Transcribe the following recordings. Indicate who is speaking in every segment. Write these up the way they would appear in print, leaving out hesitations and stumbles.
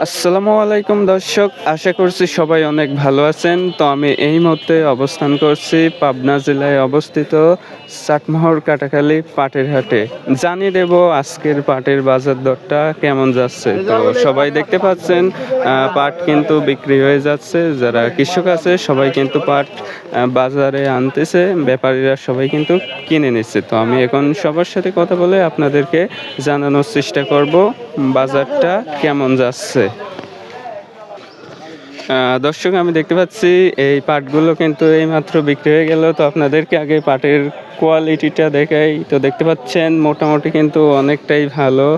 Speaker 1: আসসালামু আলাইকুম দর্শক, আশা করছি সবাই অনেক ভালো আছেন। তো আমি এই মুহূর্তে অবস্থান করছি পাবনা জেলায় অবস্থিত চাটমোহর কাটাখালী পাটের হাটে। জানিয়ে দেব আজকের পাটের বাজার দরটা কেমন যাচ্ছে। তো সবাই দেখতে পাচ্ছেন পাট কিন্তু বিক্রি হয়ে যাচ্ছে। যারা কৃষক আছে সবাই কিন্তু পাট বাজারে আনতেছে, ব্যাপারীরা সবাই কিন্তু কিনে নিচ্ছে। তো আমি এখন সবার সাথে কথা বলে আপনাদেরকে জানানোর চেষ্টা করব বাজারটা কেমন যাচ্ছে। দর্শক, আমি দেখতে পাচ্ছি এই পাটগুলো কিন্তু এইমাত্র বিক্রি হয়ে গেল। তো আপনাদেরকে আগে পাটের কোয়ালিটিটা দেখাই। তো দেখতে পাচ্ছেন মোটামুটি কিন্তু অনেকটাই ভালো।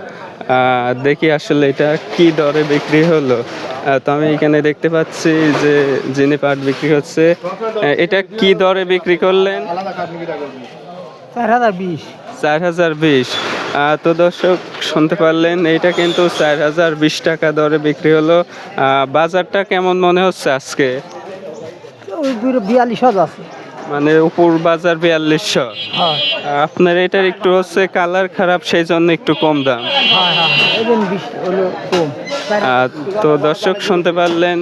Speaker 1: দেখি আসলে এটা কি দরে বিক্রি হলো। তো আমি এখানে দেখতে পাচ্ছি যে যিনি পাট বিক্রি হচ্ছে, এটা কি দরে বিক্রি করলেন?
Speaker 2: 4020।
Speaker 1: 4020। তো দর্শক শুনতে পারলেন, এইটা কিন্তু 4020 টাকা দরে বিক্রি হলো। বাজারটা কেমন মনে হচ্ছে আজকে?
Speaker 2: ওই 42 আছে।
Speaker 1: মানে উপর বাজার 4200।
Speaker 2: হ্যাঁ
Speaker 1: আপনার এটার একটু হচ্ছে কালার খারাপ, সেই জন্য একটু কম দাম।
Speaker 2: হ্যাঁ হ্যাঁ, এই 20 হলো কম।
Speaker 1: তো দর্শক শুনতে পারলেন,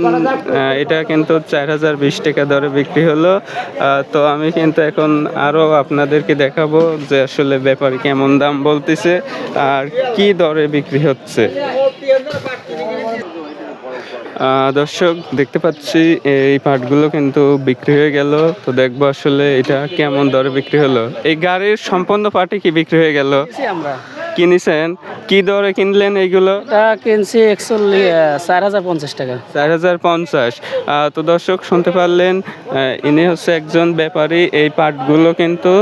Speaker 1: এটা কিন্তু 4020 টাকা দরে বিক্রি হলো। তো আমি কিন্তু এখন আরও আপনাদেরকে দেখাবো যে আসলে ব্যাপারী কেমন দাম বলতেছে আর কি দরে বিক্রি হচ্ছে। দর্শক দেখতে পাচ্ছি এই পাটগুলো কিন্তু বিক্রি হয়ে গেল। তো দেখবো আসলে এটা কেমন দরে বিক্রি হলো। এই গাড়ির সম্পূর্ণ পাটই কি বিক্রি হয়ে গেল?
Speaker 2: আমরা
Speaker 1: কিনেছেন? কি দরে কিনলেন এইগুলো?
Speaker 2: এটা কিনছি 4050 টাকা।
Speaker 1: 4050। তো দর্শক শুনতে পারলেন, ইনি হচ্ছে একজন ব্যাপারী। এই পাটগুলো কিন্তু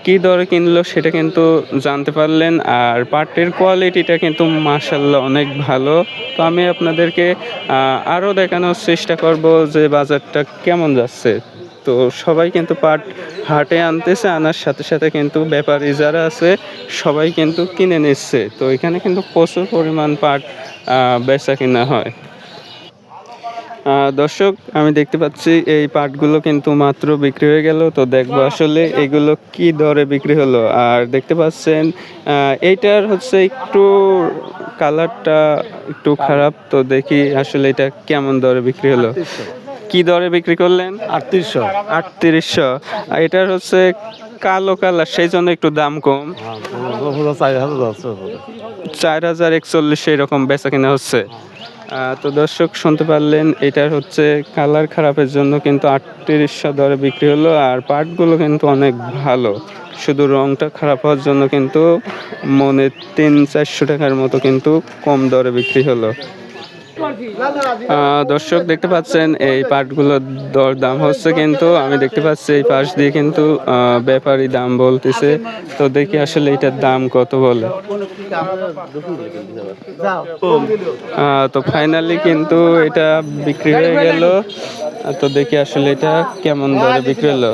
Speaker 1: কি দরে কিনলো সেটা কিন্তু জানতে পারলেন। আর পাটের কোয়ালিটিটা কিন্তু মাশাআল্লাহ অনেক ভালো। তো আমি আপনাদেরকে আরও দেখানোর চেষ্টা করব যে বাজারটা কেমন যাচ্ছে। তো সবাই কিন্তু পাট হাটে আনতেছে, আনার সাথে সাথে কিন্তু ব্যাপারী যারা আছে সবাই কিন্তু কিনে নিচ্ছে। তো এখানে কিন্তু প্রচুর পরিমাণ পাট বেচা কিনা হয়। দর্শক, আমি দেখতে পাচ্ছি এই পাটগুলো কিন্তু মাত্র বিক্রি হয়ে গেল। তো দেখবো আসলে এগুলো কি দরে বিক্রি হলো। আর দেখতে পাচ্ছেন এইটার হচ্ছে একটু কালারটা একটু খারাপ। তো দেখি আসলে এটা কেমন দরে বিক্রি হলো। কি দরে বিক্রি করলেন?
Speaker 2: 3800।
Speaker 1: 3800। এটার হচ্ছে কালো কালার, সেই জন্য একটু দাম কম। 4041 এরকম বেচা কিনা হচ্ছে। তো দর্শক শুনতে পারলেন, এটার হচ্ছে কালার খারাপের জন্য কিন্তু 3800 দরে বিক্রি হলো। আর পাটগুলো কিন্তু অনেক ভালো, শুধু রংটা খারাপ হওয়ার জন্য কিন্তু মনে 300-400 টাকার মতো কিন্তু কম দরে বিক্রি হলো। দর্শক দেখতে পাচ্ছেন এই পাটগুলোর দর দাম হচ্ছে, কিন্তু আমি দেখতে পাচ্ছি এই পাশ দিয়ে কিন্তু ব্যাপারী দাম বলতেছে। তো দেখি আসলে এটার দাম কত বলে। তো ফাইনালি কিন্তু এটা বিক্রি হয়ে গেল। তো দেখি আসলে এটা কেমন দরে বিক্রি হলো।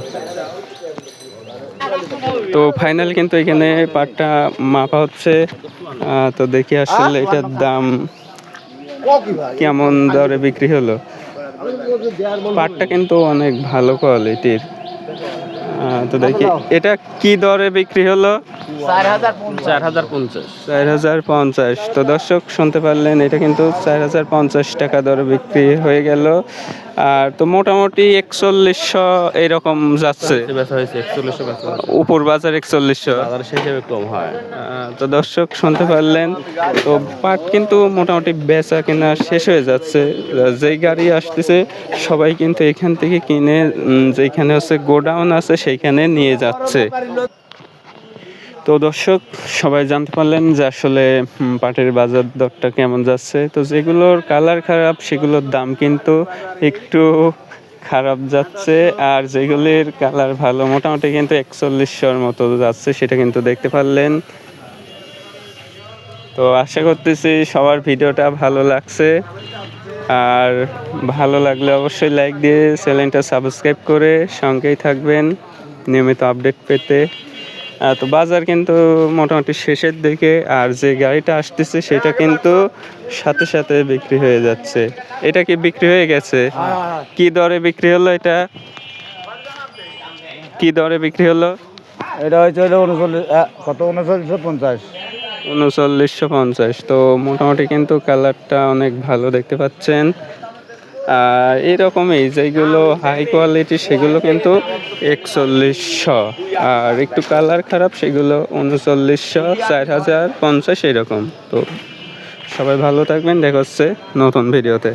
Speaker 1: তো ফাইনাল কিন্তু এখানে পাটটা মাপা হচ্ছে। তো দেখি আসলে এটার দাম কেমন দরে বিক্রি হলো। পাটটা কিন্তু অনেক ভালো কোয়ালিটির। তো দেখি এটা কি দরে বিক্রি হলো। 4050। তো দর্শক শুনতে পারলেন, এটা কিন্তু 4050 টাকা দরে বিক্রি হয়ে গেল। আর তো মোটামুটি 4100 এইরকম যাচ্ছে। উপর বাজার 4100,
Speaker 2: কম হয়।
Speaker 1: তো দর্শক শুনতে পারলেন। তো পাট কিন্তু মোটামুটি বেচা কেনা শেষ হয়ে যাচ্ছে। যেই গাড়ি আসতেছে সবাই কিন্তু এখান থেকে কিনে যেখানে হচ্ছে গোডাউন আছে সেইখানে নিয়ে যাচ্ছে। তো দর্শক সবাই জানতে পারলেন যে আসলে পাটের বাজার দরটা কেমন যাচ্ছে। তো যেগুলোর কালার খারাপ সেগুলোর দাম কিন্তু একটু খারাপ যাচ্ছে। আর যেগুলির কালার ভালো মোটামুটি কিন্তু 4100-র মতো যাচ্ছে, সেটা কিন্তু দেখতে পারলেন। তো আশা করতেছি সবার ভিডিওটা ভালো লাগছে। আর ভালো লাগলে অবশ্যই লাইক দিয়ে চ্যানেলটা সাবস্ক্রাইব করে সঙ্গেই থাকবেন নিয়মিত আপডেট পেতে। তো বাজার কিন্তু মোটামুটি শেষের দিকে। আর যে গাড়িটা আসতেছে সেটা কিন্তু সাথে সাথে বিক্রি হয়ে যাচ্ছে। এটা কি বিক্রি হয়ে গেছে? কি দরে বিক্রি হলো? এটা কি দরে বিক্রি হলো?
Speaker 2: এটা হচ্ছে 39, কত 3950।
Speaker 1: 3950। তো মোটামুটি কিন্তু কালারটা অনেক ভালো দেখতে পাচ্ছেন। আর এরকমই যেগুলো হাই কোয়ালিটি সেগুলো কিন্তু 4100, আর একটু কালার খারাপ সেগুলো 3900, 4050 এরকম। তো সবাই ভালো থাকবেন, দেখা হচ্ছে নতুন ভিডিওতে।